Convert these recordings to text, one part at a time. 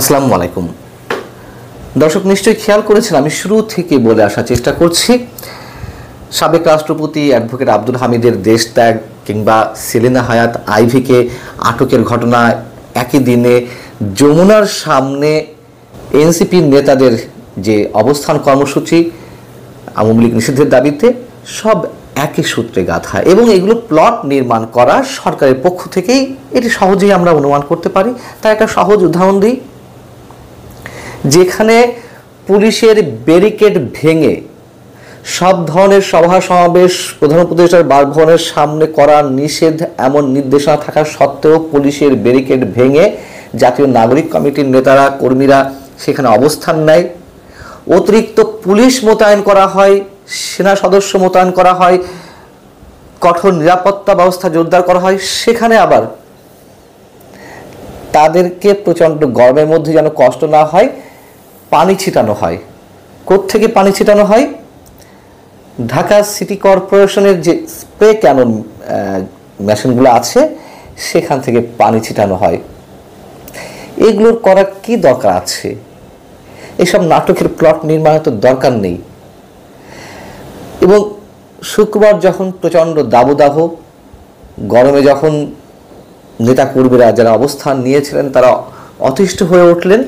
আসসালামু আলাইকুম দর্শক, নিশ্চয়ই খেয়াল করেছেন আমি শুরু থেকে বলে আসার চেষ্টা করছি সাবেক রাষ্ট্রপতি অ্যাডভোকেট আব্দুল হামিদের দেশত্যাগ কিংবা সেলিনা হায়াৎ আইভীকে আটকের ঘটনা, একই দিনে যমুনার সামনে এনসিপির নেতাদের যে অবস্থান কর্মসূচি আওয়ামী লীগ নিষিদ্ধের দাবিতে, সব একই সূত্রে গাঁথা এবং এগুলো প্লট নির্মাণ করা সরকারের পক্ষ থেকেই। এটি সহজেই আমরা অনুমান করতে পারি। তার একটা সহজ উদাহরণ দিই। যেখানে পুলিশের ব্যারিকেড ভেঙে সব ধরনের সভা সমাবেশ প্রধান উপদেষ্টার বাসভবনের সামনে করা নিষেধ এমন নির্দেশনা থাকা সত্ত্বেও পুলিশের ব্যারিকেড ভেঙে জাতীয় নাগরিক কমিটির নেতারা কর্মীরা সেখানে অবস্থান নেয়। অতিরিক্ত পুলিশ মোতায়েন করা হয়, সেনা সদস্য মোতায়েন করা হয়, কঠোর নিরাপত্তা ব্যবস্থা জোরদার করা হয়। সেখানে আবার তাদেরকে প্রচণ্ড গরমের মধ্যে যেন কষ্ট না হয়, পানি ছিটানো হয়। কোত্থেকে পানি ছিটানো হয়? ঢাকা সিটি কর্পোরেশনের যে স্প্রে ক্যানন মেশিনগুলো আছে সেখান থেকে পানি ছিটানো হয়। এগুলোর করার কি দরকার আছে? এসব নাটকের প্লট নির্মাণের তো দরকার নেই। এবং শুক্রবার যখন প্রচণ্ড দাবদাহ গরমে যখন নেতাকর্মীরা যারা অবস্থান নিয়েছিলেন তারা অতিষ্ঠ হয়ে উঠলেন,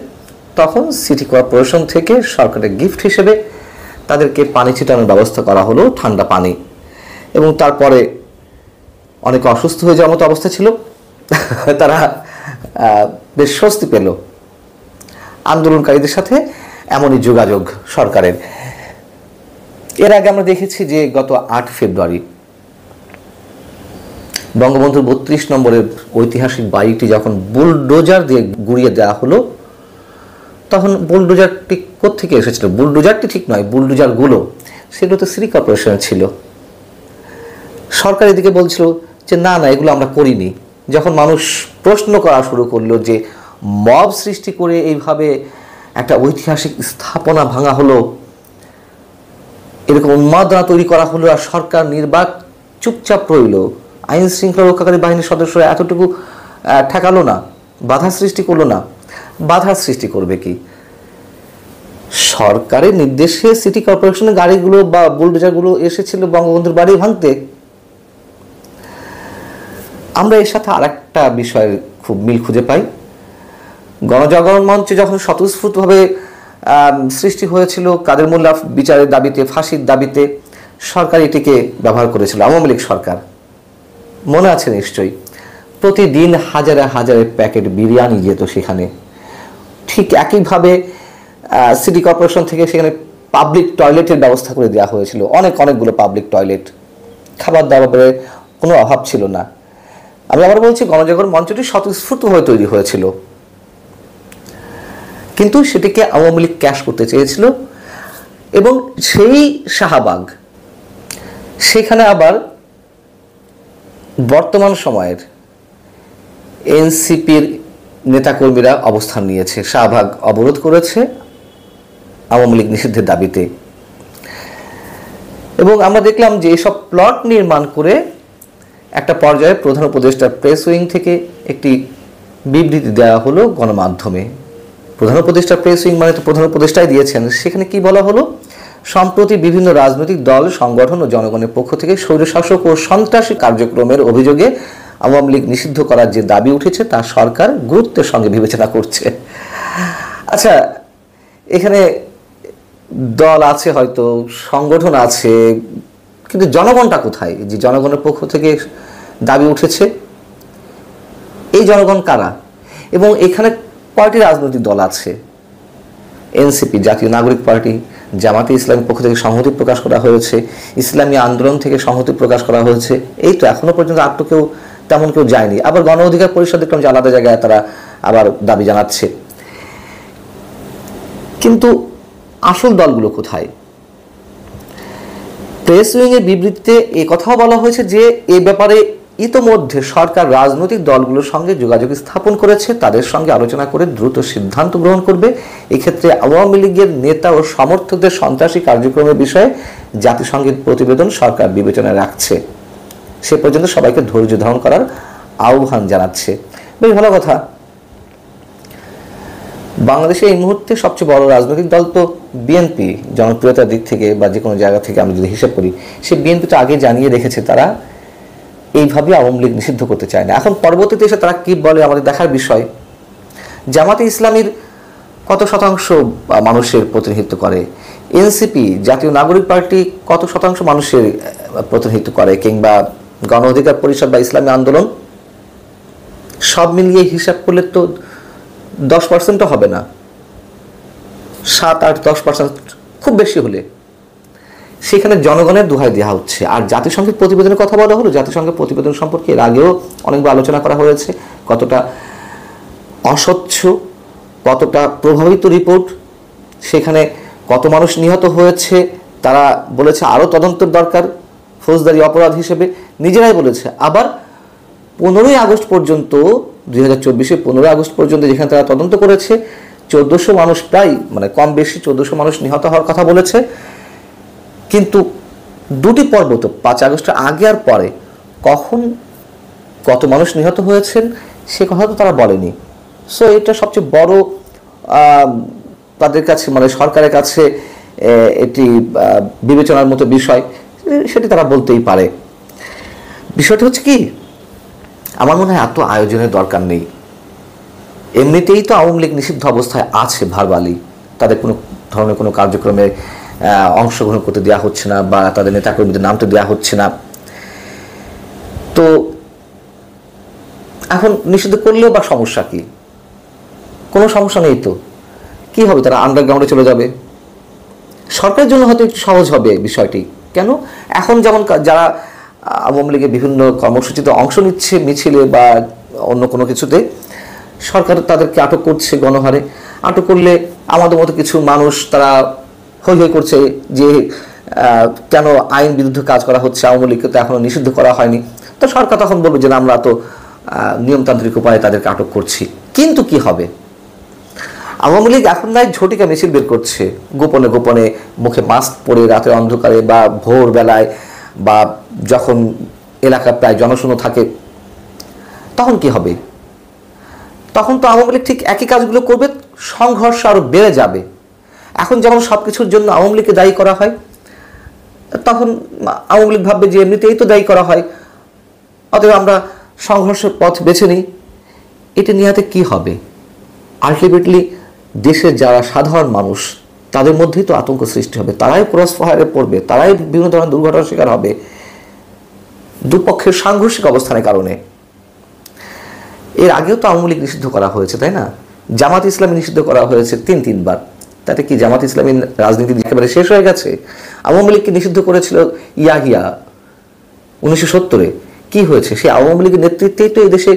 তখন সিটি কর্পোরেশন থেকে সরকারের গিফট হিসেবে তাদেরকে পানি ছিটানোর ব্যবস্থা করা হলো, ঠান্ডা পানি। এবং তারপরে অনেকে অসুস্থ হয়ে যাওয়ার মতো অবস্থা ছিল, তারা বেশ স্বস্তি পেল। আন্দোলনকারীদের সাথে এমনই যোগাযোগ সরকারের। এর আগে আমরা দেখেছি যে গত 8 ফেব্রুয়ারি বঙ্গবন্ধুর 32 নম্বরের ঐতিহাসিক বাড়িটি যখন বুলডোজার দিয়ে গুড়িয়ে দেওয়া হলো, তখন বুলডোজারটি কোত্থেকে এসেছিল? বুলডোজারটি ঠিক নয়, বুলডোজারগুলো সেগুলো তো সিটি কর্পোরেশনের ছিল। সরকার এদিকে বলছিল যে না না, এগুলো আমরা করিনি। যখন মানুষ প্রশ্ন করা শুরু করলো যে মব সৃষ্টি করে এইভাবে একটা ঐতিহাসিক স্থাপনা ভাঙা হলো, এরকম উন্মাদনা তৈরি করা হলো, আর সরকার নির্বাক চুপচাপ রইল, আইন শৃঙ্খলা রক্ষাকারী বাহিনীর সদস্যরা এতটুকু ঠেকালো না, বাধা সৃষ্টি করলো না। বাধা সৃষ্টি করবে কি? সরকারের নির্দেশে সিটি কর্পোরেশনের গাড়িগুলো বা বুলডোজারগুলো এসেছিল বঙ্গবন্ধুর বাড়ি ভাঙতে। আমরা এর সাথে আরেকটা বিষয়ের খুব মিল খুঁজে পাই। গণজাগরণ মঞ্চে যখন স্বতঃস্ফূর্তভাবে সৃষ্টি হয়েছিল কাদের মোল্লা বিচারের দাবিতে, ফাঁসির দাবিতে, সরকার এটিকে ব্যবহার করেছিল, আওয়ামী লীগ সরকার। মনে আছে নিশ্চয়ই, প্রতিদিন হাজারে হাজারে প্যাকেট বিরিয়ানি যেত সেখানে। ঠিক একইভাবে সিটি কর্পোরেশন থেকে সেখানে পাবলিক টয়লেটের ব্যবস্থা করে দেওয়া হয়েছিল, অনেকগুলো পাবলিক টয়লেট। খাবার দাবারের কোনো অভাব ছিল না। আমি আবার বলছি, গণজাগরণ মঞ্চটি স্বতঃস্ফূর্ত হয়ে তৈরি হয়েছিল, কিন্তু সেটিকে আওয়ামী লীগ ক্যাশ করতে চেয়েছিল। এবং সেই শাহবাগ, সেখানে আবার বর্তমান সময়ের এনসিপির নেতাকর্মীরা অবস্থান নিয়েছে, শাহবাগ অবরোধ করেছে আওয়ামী লীগ নিষিদ্ধের দাবিতে। এবং আমরা দেখলাম যে এসব প্লট নির্মাণ করে একটা পর্যায়ে প্রধান উপদেষ্টার প্রেস উইং থেকে একটি বিবৃতি দেওয়া হলো গণমাধ্যমে। প্রধান উপদেষ্টার প্রেস উইং মানে তো প্রধান উপদেষ্টাই দিয়েছেন। সেখানে কি বলা হলো? সম্প্রতি বিভিন্ন রাজনৈতিক দল, সংগঠন ও জনগণের পক্ষ থেকে স্বৈরশাসক ও সন্ত্রাসী কার্যক্রমের অভিযোগে আওয়ামী লীগ নিষিদ্ধ করার যে দাবি উঠেছে তা সরকার গুরুত্বের সঙ্গে বিবেচনা করছে। আচ্ছা, এখানে দল আছে, হয়তো সংগঠন আছে, কিন্তু জনগণটা কোথায়? যে জনগণের পক্ষ থেকে দাবি উঠেছে, এই জনগণ কারা? এবং এখানে কয়টি রাজনৈতিক দল আছে? এনসিপি, জাতীয় নাগরিক পার্টি, জামাতে ইসলামের পক্ষ থেকে সংহতি প্রকাশ করা হয়েছে, ইসলামী আন্দোলন থেকে সংহতি প্রকাশ করা হয়েছে। এই তো এখনো পর্যন্ত আর তো তেমন কেউ যায়নি। আবার গণ অধিকার পরিষদ দেখলাম যে আলাদা জায়গায় তারা আবার দাবি জানাচ্ছে। কিন্তু আসল দলগুলো কোথায়? প্রেস উইংয়ের বিবৃতিতে এ কথাও বলা হয়েছে যে এ ব্যাপারে ইতোমধ্যে সরকার রাজনৈতিক দলগুলোর সঙ্গে যোগাযোগ স্থাপন করেছে, তাদের সঙ্গে আলোচনা করে দ্রুত সিদ্ধান্ত গ্রহণ করবে। এক্ষেত্রে আওয়ামী লীগের নেতা ও সমর্থকদের সন্ত্রাসী কার্যক্রমের বিষয়ে জাতিসংঘের প্রতিবেদন সরকার বিবেচনায় রাখছে। সে পর্যন্ত সবাইকে ধৈর্য ধারণ করার আহ্বান জানাচ্ছে। বেশ ভালো কথা। বাংলাদেশে এই মুহূর্তে সবচেয়ে বড় রাজনৈতিক দল তো বিএনপি, জনপ্রিয়তার দিক থেকে বা যে কোনো জায়গা থেকে আমরা যদি হিসাব করি, সে বিএনপি তো আগে জানিয়ে রেখেছে তারা এইভাবে আওয়ামী লীগ নিষিদ্ধ করতে চায় না। এখন পরবর্তীতে এসে তারা কি বলে আমাদের দেখার বিষয়। জামাতে ইসলামীর কত শতাংশ মানুষের প্রতিনিধিত্ব করে, এনসিপি জাতীয় নাগরিক পার্টি কত শতাংশ মানুষের প্রতিনিধিত্ব করে, কিংবা গণ অধিকার পরিষদ বা ইসলামী আন্দোলন, সব মিলিয়ে হিসাব করলে তো 10%ও হবে না, 7-8-10% খুব বেশি হলে। সেখানে জনগণের দোহাই দেওয়া হচ্ছে। আর জাতিসংঘের প্রতিবেদনের কথা বলা হলো, জাতিসংঘের প্রতিবেদন সম্পর্কে এর আগেও অনেকবার আলোচনা করা হয়েছে, কতটা অস্বচ্ছ, কতটা প্রভাবিত রিপোর্ট, সেখানে কত মানুষ নিহত হয়েছে। তারা বলেছে আরও তদন্তের দরকার ফৌজদারি অপরাধ হিসেবে, নিজেরাই বলেছে। আবার 15ই আগস্ট পর্যন্ত, 2024-এর 15ই আগস্ট পর্যন্ত যেখানে তারা তদন্ত করেছে, 1400 মানুষ, প্রায় মানে কম বেশি 1400 মানুষ নিহত হওয়ার কথা বলেছে। কিন্তু দুটি পর্ব তো 5 আগস্টের আগে আর পরে কখন কত মানুষ নিহত হয়েছেন সে কথা তো তারা বলেনি। সো এটা সবচেয়ে বড় তাদের কাছে, মানে সরকারের কাছে এটি বিবেচনার মতো বিষয়, সেটি তারা বলতেই পারে। বিষয়টা হচ্ছে কি, আমার মনে হয় এত আয়োজনের দরকার নেই। এমনিতেই তো আওয়ামী লীগ নিষিদ্ধ অবস্থায় আছে ভার্বালি, তাদের কোনো ধরনের কোনো কার্যক্রমে অংশগ্রহণ করতে দেওয়া হচ্ছে না বা তাদের নেতাকর্মীদের নামতে দেওয়া হচ্ছে না। তো এখন নিষিদ্ধ করলেও বা সমস্যা কি? কোনো সমস্যা নেই তো। কি হবে, তারা আন্ডারগ্রাউন্ডে চলে যাবে। সরকারের জন্য হয়তো একটু সহজ হবে বিষয়টি। কেন, এখন যেমন যারা আওয়ামী লীগের বিভিন্ন কর্মসূচিতে অংশ নিচ্ছে, মিছিলে বা অন্য কোনো কিছুতে, সরকার তাদেরকে আটক করছে গণহারে। আটক করলে আমাদের মতো কিছু মানুষ তারা হৈ হৈ করছে যে কেন আইন বিরুদ্ধে কাজ করা হচ্ছে, আওয়ামী লীগকে তো এখনো নিষিদ্ধ করা হয়নি। তো সরকার তখন বলবে যে আমরা তো নিয়মতান্ত্রিক উপায়ে তাদেরকে আটক করছি। কিন্তু কি হবে, আওয়ামী লীগ এখন নাই ঝটিকা মিছিল বের করছে, গোপনে গোপনে মুখে মাস্ক পরে রাতের অন্ধকারে বা ভোরবেলায় বা যখন এলাকা প্রায় জনশূন্য থাকে, তখন কি হবে? তখন তো আওয়ামী লীগ ঠিক একই কাজগুলো করবে, সংঘর্ষ আরো বেড়ে যাবে। এখন যেমন সব কিছুর জন্য আওয়ামী লীগকে দায়ী করা হয়, তখন আওয়ামী লীগ ভাববে যে এমনিতেই তো দায়ী করা হয়, অতএব আমরা সংঘর্ষের পথ বেছে নিই। এটা নিয়ে কি হবে? আলটিমেটলি দেশের যারা সাধারণ মানুষ তাদের মধ্যেই তো আতঙ্ক সৃষ্টি হবে, তারাই ক্রস ফায়ারে পড়বে, তারাই বিভিন্ন ধরনের দুর্ঘটনার শিকার হবে দুপক্ষের সাংঘর্ষিক অবস্থানের কারণে। এর আগেও তো আওয়ামী লীগ নিষিদ্ধ করা হয়েছে, তাই না? জামাত ইসলামী নিষিদ্ধ করা হয়েছে 3-3 বার। তাতে কি জামাত ইসলামী রাজনীতি একেবারে শেষ হয়ে গেছে? আওয়ামী লীগকে নিষিদ্ধ করেছিল ইয়াহিয়া 1970-এ। কি হয়েছে? সেই আওয়ামী লীগের নেতৃত্বেই তো এই দেশের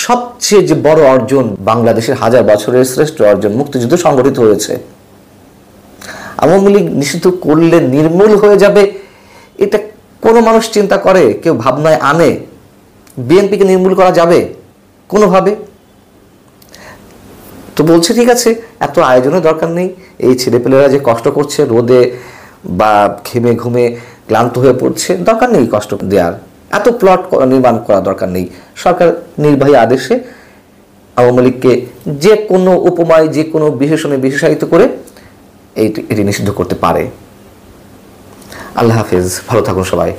সবচেয়ে যে বড় অর্জন, বাংলাদেশের 1000 বছরের শ্রেষ্ঠ অর্জন, মুক্তিযুদ্ধ সংগঠিত হয়েছে। আওয়ামী লীগ নিষিদ্ধ করলে নির্মূল হয়ে যাবে, এটা কোনো মানুষ চিন্তা করে, কেউ ভাবনায় আনে? বিএনপিকে নির্মূল করা যাবে কোনোভাবে? তো বলছে ঠিক আছে, এত আয়োজনের দরকার নেই। এই ছেলেপেলেরা যে কষ্ট করছে, রোদে বা ঘেমে ঘুমে ক্লান্ত হয়ে পড়ছে, দরকার নেই কষ্ট দেওয়ার, এত প্লট নির্মাণ করা দরকার নেই। সরকার নির্বাহী আদেশে আওয়ামী লীগকে যে কোনো উপমায়, যে কোনো বিশেষণে বিশেষায়িত করে এটি নিষিদ্ধ করতে পারে। আল্লাহ হাফেজ, ভালো থাকুন সবাই।